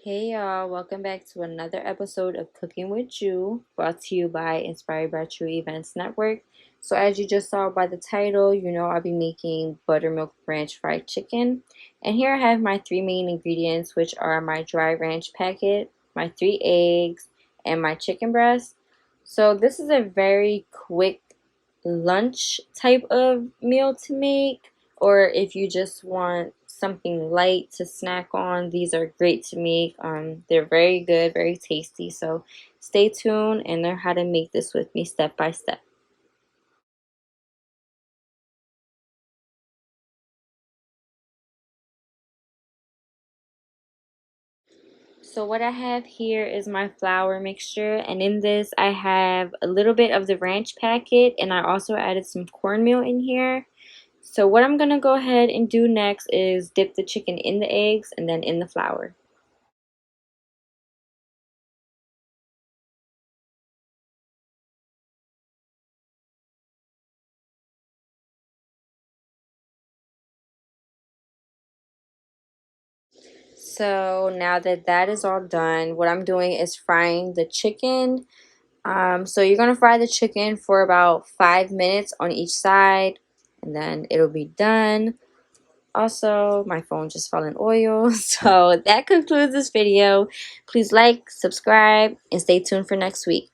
Hey y'all, welcome back to another episode of Cooking with Ju, brought to you by Inspired by True Events Network. So, as you just saw by the title, you know I'll be making Buttermilk Ranch Fried Chicken. And here I have my three main ingredients, which are my dry ranch packet, my 3 eggs, and my chicken breast. So, this is a very quick lunch type of meal to make, or if you just want something light to snack on, these are great to make. They're very good, very tasty. So stay tuned and learn how to make this with me step by step. So what I have here is my flour mixture, and in this I have a little bit of the ranch packet, and I also added some cornmeal in here. So what I'm gonna go ahead and do next is dip the chicken in the eggs and then in the flour. So now that that is all done, what I'm doing is frying the chicken. So you're gonna fry the chicken for about 5 minutes on each side, and then it'll be done. Also, my phone just fell in oil. So that concludes this video. Please like, subscribe, and stay tuned for next week.